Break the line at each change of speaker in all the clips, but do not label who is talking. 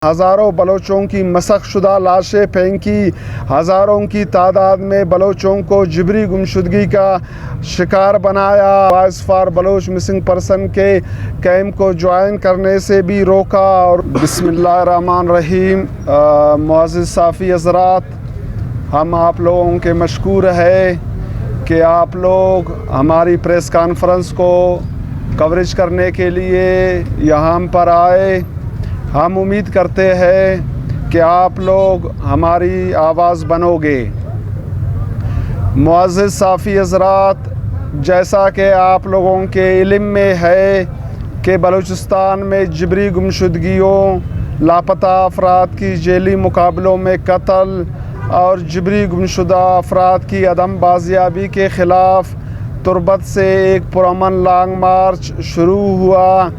ہزاروں بلوچوں کی مسخ شدہ لاشیں پھینکی، ہزاروں کی تعداد میں بلوچوں کو جبری گمشدگی کا شکار بنایا، voice for Baloch missing person کے کیمپ کو جوائن کرنے سے بھی روکا۔ اور بسم اللہ الرحمن الرحیم۔ معزز صحافی حضرات، ہم آپ لوگوں کے مشکور ہے کہ آپ لوگ ہماری پریس کانفرنس کو کوریج کرنے کے لیے یہاں پر آئے۔ ہم امید کرتے ہیں کہ آپ لوگ ہماری آواز بنو گے۔ معزز صحافی حضرات، جیسا کہ آپ لوگوں کے علم میں ہے کہ بلوچستان میں جبری گمشدگیوں، لاپتہ افراد کی ذیلی مقابلوں میں قتل اور جبری گمشدہ افراد کی عدم بازیابی کے خلاف تربت سے ایک پرامن لانگ مارچ شروع ہوا،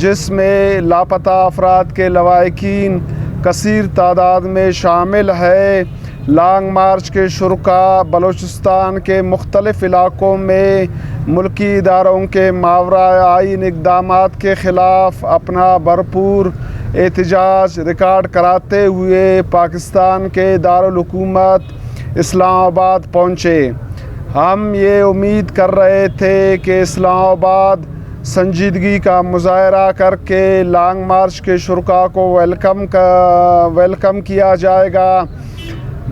جس میں لاپتہ افراد کے لواحقین کثیر تعداد میں شامل ہے۔ لانگ مارچ کے شرکاء بلوچستان کے مختلف علاقوں میں ملکی اداروں کے ماورا آئین اقدامات کے خلاف اپنا بھرپور احتجاج ریکارڈ کراتے ہوئے پاکستان کے دارالحکومت اسلام آباد پہنچے۔ ہم یہ امید کر رہے تھے کہ اسلام آباد سنجیدگی کا مظاہرہ کر کے لانگ مارچ کے شرکاء کو ویلکم کیا جائے گا،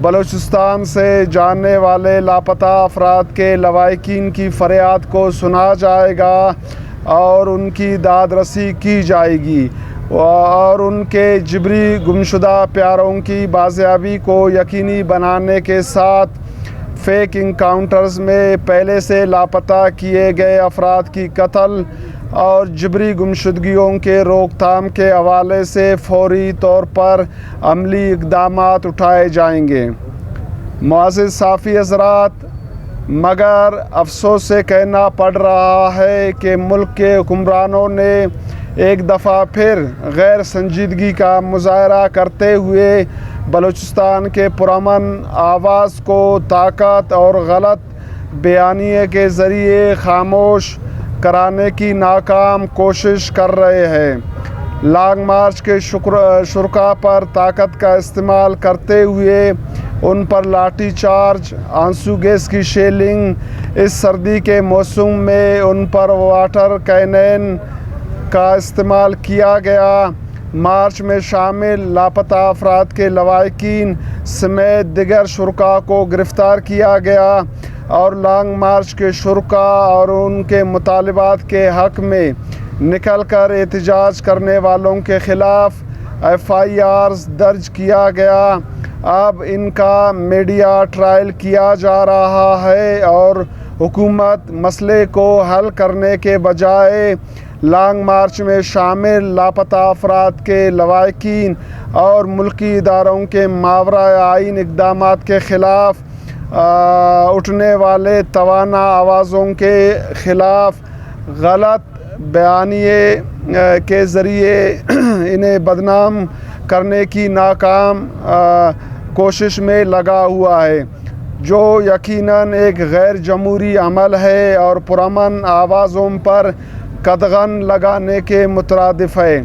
بلوچستان سے جانے والے لاپتہ افراد کے لواحقین کی فریاد کو سنا جائے گا اور ان کی داد رسی کی جائے گی اور ان کے جبری گمشدہ پیاروں کی بازیابی کو یقینی بنانے کے ساتھ فیک انکاؤنٹرز میں پہلے سے لاپتہ کیے گئے افراد کی قتل اور جبری گمشدگیوں کے روک تھام کے حوالے سے فوری طور پر عملی اقدامات اٹھائے جائیں گے۔ معزز صحافی حضرات، مگر افسوس سے کہنا پڑ رہا ہے کہ ملک کے حکمرانوں نے ایک دفعہ پھر غیر سنجیدگی کا مظاہرہ کرتے ہوئے بلوچستان کے پرامن آواز کو طاقت اور غلط بیانیے کے ذریعے خاموش کرانے کی ناکام کوشش کر رہے ہیں۔ لانگ مارچ کے شرکاء پر طاقت کا استعمال کرتے ہوئے ان پر لاٹھی چارج، آنسو گیس کی شیلنگ، اس سردی کے موسم میں ان پر واٹر کینن کا استعمال کیا گیا۔ مارچ میں شامل لاپتہ افراد کے لواحقین سمیت دیگر شرکاء کو گرفتار کیا گیا اور لانگ مارچ کے شرکاء اور ان کے مطالبات کے حق میں نکل کر احتجاج کرنے والوں کے خلاف FIRs درج کیا گیا۔ اب ان کا میڈیا ٹرائل کیا جا رہا ہے اور حکومت مسئلے کو حل کرنے کے بجائے لانگ مارچ میں شامل لاپتہ افراد کے لواحقین اور ملکی اداروں کے ماورا آئین اقدامات کے خلاف اٹھنے والے توانا آوازوں کے خلاف غلط بیانیے کے ذریعے انہیں بدنام کرنے کی ناکام کوشش میں لگا ہوا ہے، جو یقیناً ایک غیر جمہوری عمل ہے اور پرامن آوازوں پر قدغن لگانے کے مترادف ہے،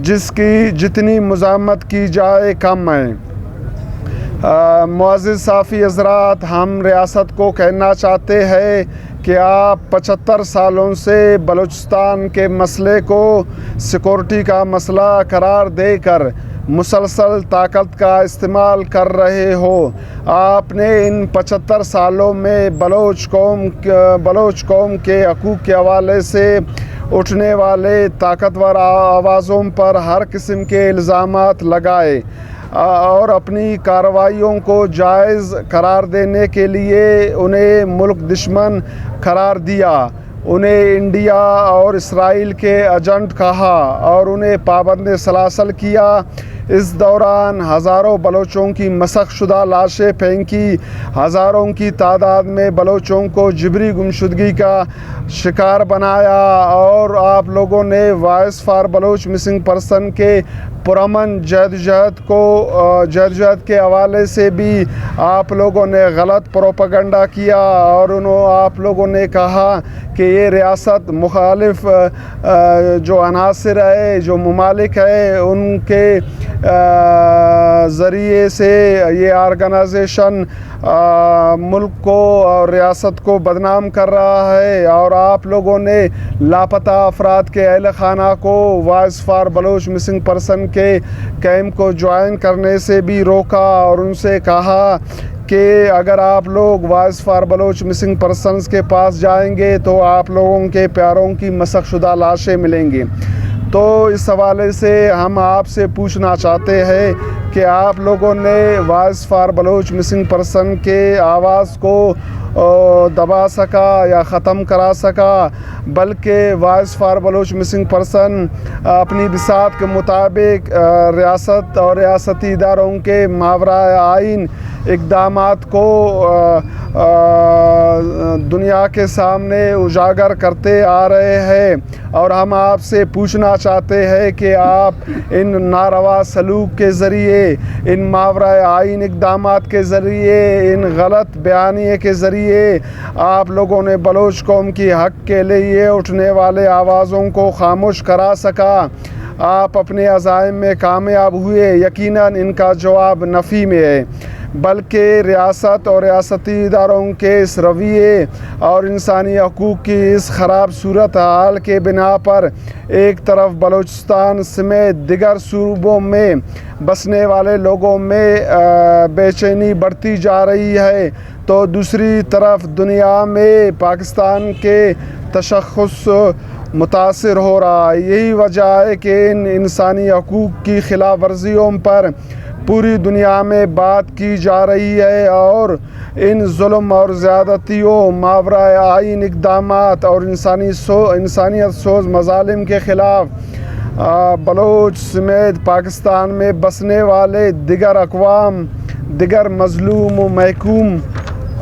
جس کی جتنی مزاحمت کی جائے کم ہے۔ معزز صحافی حضرات، ہم ریاست کو کہنا چاہتے ہیں کہ آپ 75 سالوں سے بلوچستان کے مسئلے کو سیکورٹی کا مسئلہ قرار دے کر مسلسل طاقت کا استعمال کر رہے ہو۔ آپ نے ان 75 سالوں میں بلوچ قوم کے حقوق کے حوالے سے اٹھنے والے طاقتور آوازوں پر ہر قسم کے الزامات لگائے اور اپنی کارروائیوں کو جائز قرار دینے کے لیے انہیں ملک دشمن قرار دیا، انہیں انڈیا اور اسرائیل کے ایجنٹ کہا اور انہیں پابند سلاسل کیا۔ اس دوران ہزاروں بلوچوں کی مسخ شدہ لاشیں پھینکی، ہزاروں کی تعداد میں بلوچوں کو جبری گمشدگی کا شکار بنایا اور آپ لوگوں نے voice for Baloch missing person کے پرامن جدوجہد کے حوالے سے بھی آپ لوگوں نے غلط پروپیگنڈا کیا اور آپ لوگوں نے کہا کہ یہ ریاست مخالف جو عناصر ہے، جو ممالک ہے، ان کے ذریعے سے یہ آرگنائزیشن ملک کو اور ریاست کو بدنام کر رہا ہے، اور آپ لوگوں نے لاپتہ افراد کے اہل خانہ کو voice for Baloch missing person کے کیمپ کو جوائن کرنے سے بھی روکا، اور ان سے کہا کہ اگر آپ لوگ voice for Baloch missing persons کے پاس جائیں گے تو آپ لوگوں کے پیاروں کی مسخ شدہ لاشیں ملیں گی۔ تو اس حوالے سے ہم آپ سے پوچھنا چاہتے ہیں کہ آپ لوگوں نے voice for Baloch missing person کے آواز کو دبا سکا یا ختم کرا سکا، بلکہ voice for Baloch missing person اپنی بساط کے مطابق ریاست اور ریاستی اداروں کے ماورائے آئین اقدامات کو دنیا کے سامنے اجاگر کرتے آ رہے ہیں، اور ہم آپ سے پوچھنا چاہتے ہیں کہ آپ ان ناروا سلوک کے ذریعے، ان ماورائے آئین اقدامات کے ذریعے، ان غلط بیانیے کے ذریعے آپ لوگوں نے بلوچ قوم کی حق کے لیے اٹھنے والے آوازوں کو خاموش کرا سکا۔ آپ اپنے عزائم میں کامیاب ہوئے۔ یقیناً ان کا جواب نفی میں ہے، بلکہ ریاست اور ریاستی اداروں کے اس رویے اور انسانی حقوق کی اس خراب صورتحال کے بنا پر ایک طرف بلوچستان سمیت دیگر صوبوں میں بسنے والے لوگوں میں بے چینی بڑھتی جا رہی ہے، تو دوسری طرف دنیا میں پاکستان کے تشخص متاثر ہو رہا ہے۔ یہی وجہ ہے کہ ان انسانی حقوق کی خلاف ورزیوں پر پوری دنیا میں بات کی جا رہی ہے، اور ان ظلم اور زیادتیوں، ماورائے آئین اقدامات اور انسانیت سوز مظالم کے خلاف بلوچ سمیت پاکستان میں بسنے والے دیگر مظلوم و محکوم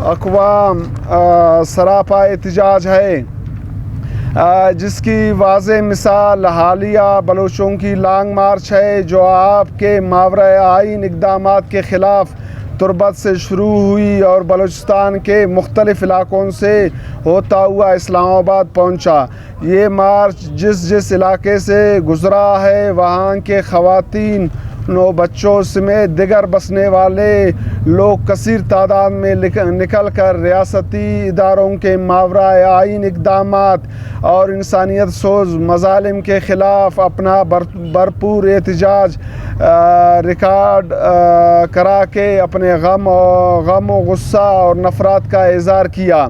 اقوام سراپا احتجاج ہے، جس کی واضح مثال حالیہ بلوچوں کی لانگ مارچ ہے، جو آپ کے ماورائے آئین اقدامات کے خلاف تربت سے شروع ہوئی اور بلوچستان کے مختلف علاقوں سے ہوتا ہوا اسلام آباد پہنچا۔ یہ مارچ جس علاقے سے گزرا ہے، وہاں کے خواتین و بچوں سمیت دیگر بسنے والے لوگ کثیر تعداد میں نکل کر ریاستی اداروں کے ماورائے آئین اقدامات اور انسانیت سوز مظالم کے خلاف اپنا بھرپور احتجاج ریکارڈ کرا کے اپنے غم و غصہ اور نفرت کا اظہار کیا،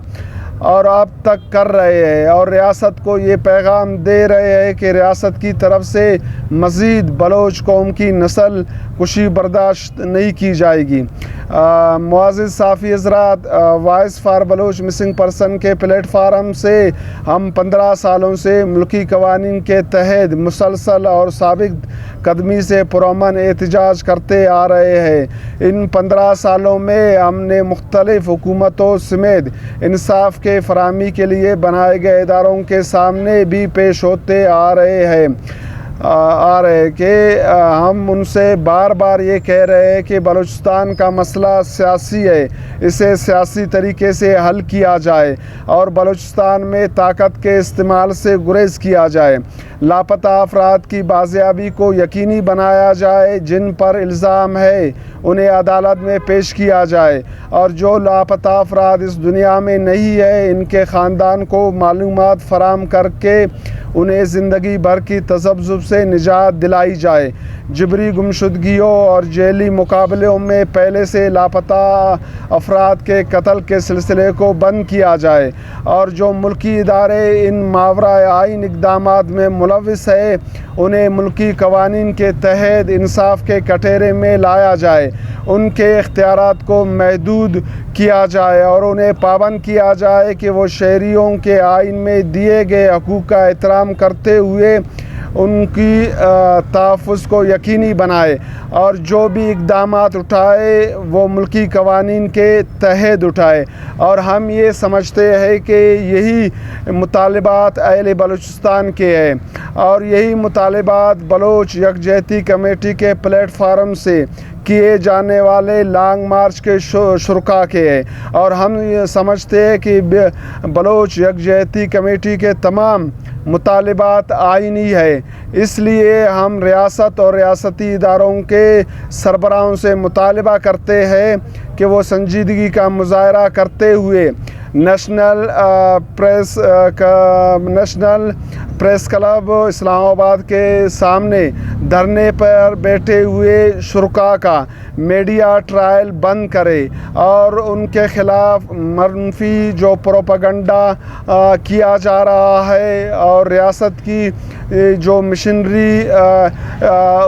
اور اب تک کر رہے ہیں، اور ریاست کو یہ پیغام دے رہے ہیں کہ ریاست کی طرف سے مزید بلوچ قوم کی نسل کشی برداشت نہیں کی جائے گی۔ معزز صحافی حضرات، voice for Baloch missing person کے پلیٹ فارم سے ہم 15 سالوں سے ملکی قوانین کے تحت مسلسل اور ثابت قدمی سے پرامن احتجاج کرتے آ رہے ہیں۔ ان 15 سالوں میں ہم نے مختلف حکومتوں سمیت انصاف کے فراہمی کے لیے بنائے گئے اداروں کے سامنے بھی پیش ہوتے آ رہے ہیں کہ ہم ان سے بار بار یہ کہہ رہے ہیں کہ بلوچستان کا مسئلہ سیاسی ہے، اسے سیاسی طریقے سے حل کیا جائے اور بلوچستان میں طاقت کے استعمال سے گریز کیا جائے، لاپتہ افراد کی بازیابی کو یقینی بنایا جائے، جن پر الزام ہے انہیں عدالت میں پیش کیا جائے، اور جو لاپتہ افراد اس دنیا میں نہیں ہے ان کے خاندان کو معلومات فراہم کر کے انہیں زندگی بھر کی تذبذب سے نجات دلائی جائے، جبری گمشدگیوں اور جیلی مقابلوں میں پہلے سے لاپتہ افراد کے قتل کے سلسلے کو بند کیا جائے، اور جو ملکی ادارے ان ماورائے آئین اقدامات میں ملوث ہے انہیں ملکی قوانین کے تحت انصاف کے کٹہرے میں لایا جائے، ان کے اختیارات کو محدود کیا جائے اور انہیں پابند کیا جائے کہ وہ شہریوں کے آئین میں دیے گئے حقوق کا احترام کرتے ہوئے ان کی تحفظ کو یقینی بنائے، اور جو بھی اقدامات اٹھائے وہ ملکی قوانین کے تحت اٹھائے۔ اور ہم یہ سمجھتے ہیں کہ یہی مطالبات اہل بلوچستان کے ہیں، اور یہی مطالبات بلوچ یکجہتی کمیٹی کے پلیٹ فارم سے کیے جانے والے لانگ مارچ کے شرکاء کے ہیں، اور ہم یہ سمجھتے ہیں کہ بلوچ یکجہتی کمیٹی کے تمام مطالبات آئینی ہے، اس لیے ہم ریاست اور ریاستی اداروں کے سربراہوں سے مطالبہ کرتے ہیں کہ وہ سنجیدگی کا مظاہرہ کرتے ہوئے نیشنل پریس کلب اسلام آباد کے سامنے دھرنے پر بیٹھے ہوئے شرکاء کا میڈیا ٹرائل بند کرے اور ان کے خلاف منفی جو پروپیگنڈا کیا جا رہا ہے اور ریاست کی جو مشنری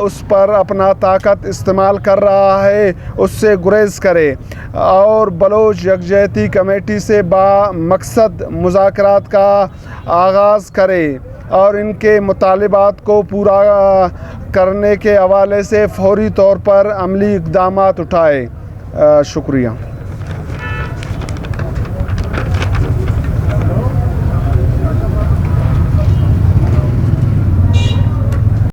اس پر اپنا طاقت استعمال کر رہا ہے اس سے گریز کرے اور بلوچ یکجہتی کمیٹی سے مقصد مذاکرات کا آغاز کرے اور ان کے مطالبات کو پورا کرنے کے حوالے سے فوری طور پر عملی اقدامات اٹھائے۔ شکریہ۔